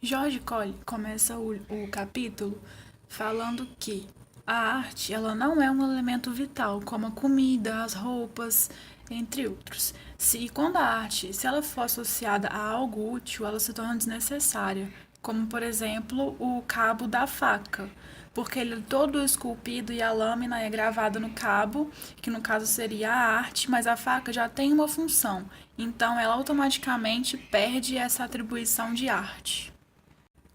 George Colli começa o capítulo falando que a arte ela não é um elemento vital, como a comida, as roupas, entre outros. Se quando a arte, se ela for associada a algo útil, ela se torna desnecessária, como por exemplo o cabo da faca, porque ele é todo esculpido e a lâmina é gravada no cabo, que no caso seria a arte, mas a faca já tem uma função, então ela automaticamente perde essa atribuição de arte.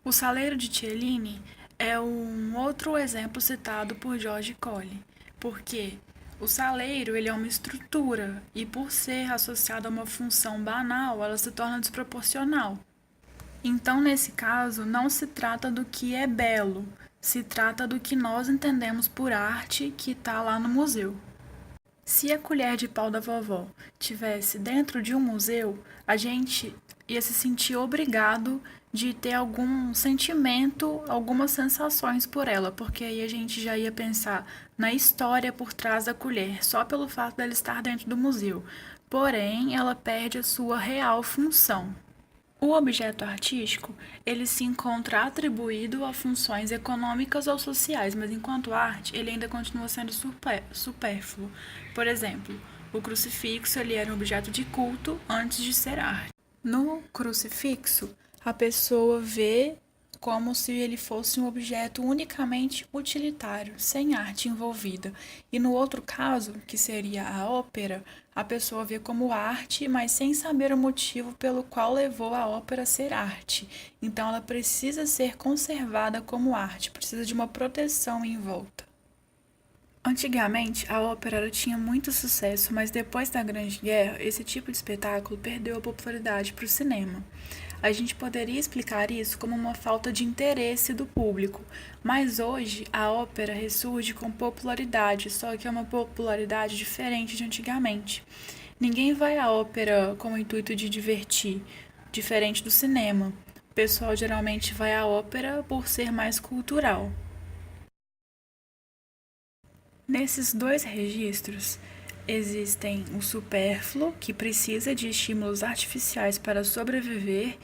O Saleiro de Cellini é um outro exemplo citado por George Colli, porque o saleiro ele é uma estrutura e por ser associado a uma função banal, ela se torna desproporcional. Então, nesse caso, não se trata do que é belo, se trata do que nós entendemos por arte que está lá no museu. Se a colher de pau da vovó tivesse dentro de um museu, a gente ia se sentir obrigado de ter algum sentimento, algumas sensações por ela, porque aí a gente já ia pensar na história por trás da colher, só pelo fato dela estar dentro do museu. Porém, ela perde a sua real função. O objeto artístico, ele se encontra atribuído a funções econômicas ou sociais, mas enquanto arte, ele ainda continua sendo supérfluo. Por exemplo, o crucifixo ele era um objeto de culto antes de ser arte. No crucifixo, a pessoa vê como se ele fosse um objeto unicamente utilitário, sem arte envolvida. E no outro caso, que seria a ópera, a pessoa vê como arte, mas sem saber o motivo pelo qual levou a ópera a ser arte. Então ela precisa ser conservada como arte, precisa de uma proteção em volta. Antigamente, a ópera tinha muito sucesso, mas depois da Grande Guerra, esse tipo de espetáculo perdeu a popularidade para o cinema. A gente poderia explicar isso como uma falta de interesse do público, mas hoje a ópera ressurge com popularidade, só que é uma popularidade diferente de antigamente. Ninguém vai à ópera com o intuito de divertir, diferente do cinema. O pessoal geralmente vai à ópera por ser mais cultural. Nesses dois registros, existem o supérfluo, que precisa de estímulos artificiais para sobreviver,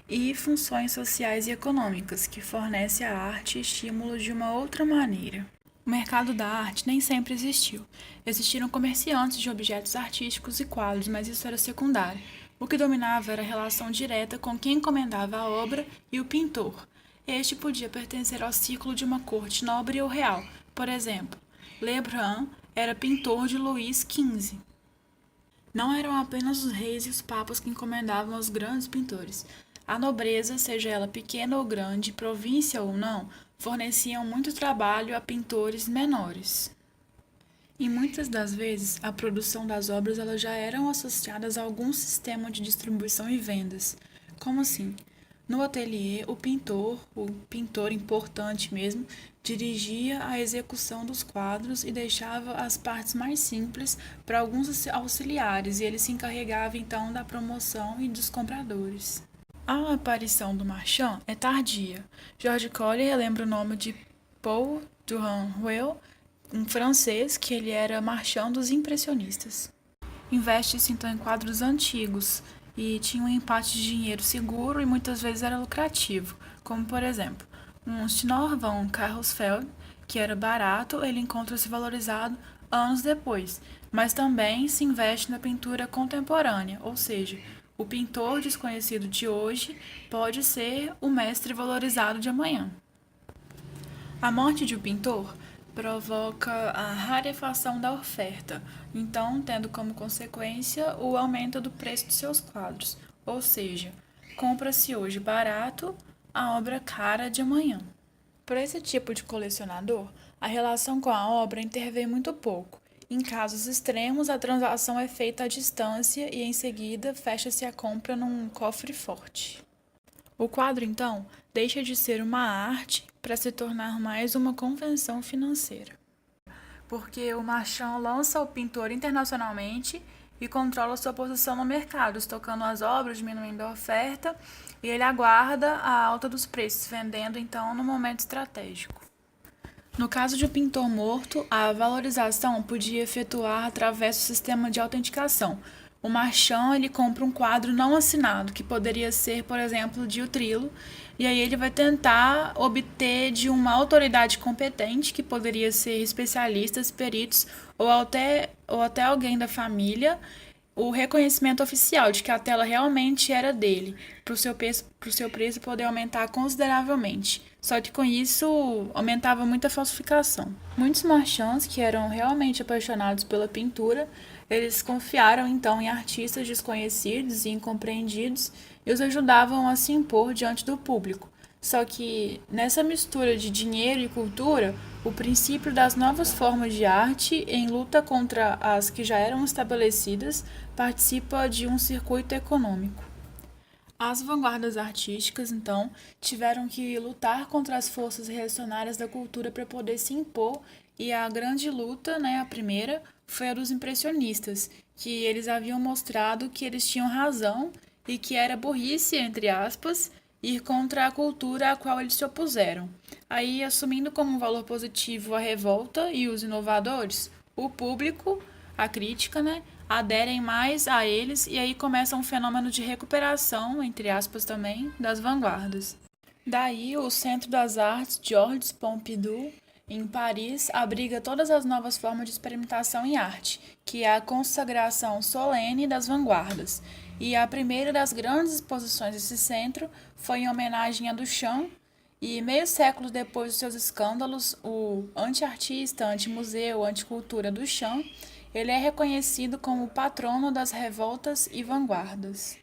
e funções sociais e econômicas, que fornece à arte estímulos de uma outra maneira. O mercado da arte nem sempre existiu. Existiram comerciantes de objetos artísticos e quadros, mas isso era secundário. O que dominava era a relação direta com quem encomendava a obra e o pintor. Este podia pertencer ao círculo de uma corte nobre ou real, por exemplo. Lebrun era pintor de Luís XV. Não eram apenas os reis e os papas que encomendavam aos grandes pintores. A nobreza, seja ela pequena ou grande, província ou não, forneciam muito trabalho a pintores menores. E muitas das vezes, a produção das obras elas já eram associadas a algum sistema de distribuição e vendas. Como assim? No ateliê, o pintor importante mesmo, dirigia a execução dos quadros e deixava as partes mais simples para alguns auxiliares, e ele se encarregava então da promoção e dos compradores. A aparição do marchand é tardia. George Collier lembra o nome de Paul Duranville, um francês que ele era marchand dos impressionistas. Investe-se então em quadros antigos e tinha um empate de dinheiro seguro e muitas vezes era lucrativo, como por exemplo, um Schnorr von Carlsfeld, que era barato, ele encontra-se valorizado anos depois, mas também se investe na pintura contemporânea, ou seja, o pintor desconhecido de hoje pode ser o mestre valorizado de amanhã. A morte de um pintor provoca a rarefação da oferta, então tendo como consequência o aumento do preço de seus quadros, ou seja, compra-se hoje barato a obra cara de amanhã. Para esse tipo de colecionador, a relação com a obra intervém muito pouco. Em casos extremos, a transação é feita à distância e em seguida fecha-se a compra num cofre forte. O quadro, então, deixa de ser uma arte para se tornar mais uma convenção financeira. Porque o marchand lança o pintor internacionalmente e controla sua posição no mercado, estocando as obras, diminuindo a oferta, e ele aguarda a alta dos preços, vendendo então no momento estratégico. No caso de um pintor morto, a valorização podia efetuar através do sistema de autenticação, O Marchand, ele compra um quadro não assinado, que poderia ser, por exemplo, de Utrilo, e aí ele vai tentar obter de uma autoridade competente, que poderia ser especialistas, peritos ou até alguém da família, o reconhecimento oficial de que a tela realmente era dele, para o seu preço poder aumentar consideravelmente. Só que com isso aumentava muito a falsificação. Muitos marchands que eram realmente apaixonados pela pintura, eles confiaram então em artistas desconhecidos e incompreendidos e os ajudavam a se impor diante do público. Só que nessa mistura de dinheiro e cultura, o princípio das novas formas de arte, em luta contra as que já eram estabelecidas, participa de um circuito econômico. As vanguardas artísticas, então, tiveram que lutar contra as forças reacionárias da cultura para poder se impor, e a grande luta, né, a primeira, foi a dos impressionistas, que eles haviam mostrado que eles tinham razão e que era burrice, entre aspas, ir contra a cultura à qual eles se opuseram. Aí, assumindo como um valor positivo a revolta e os inovadores, o público, a crítica, né, aderem mais a eles e aí começa um fenômeno de recuperação, entre aspas também, das vanguardas. Daí, o Centro das Artes Georges Pompidou, em Paris, abriga todas as novas formas de experimentação em arte, que é a consagração solene das vanguardas. E a primeira das grandes exposições desse centro foi em homenagem a Duchamp, e meio século depois dos seus escândalos, o anti-artista, anti-museu, anti-cultura Duchamp, ele é reconhecido como o patrono das revoltas e vanguardas.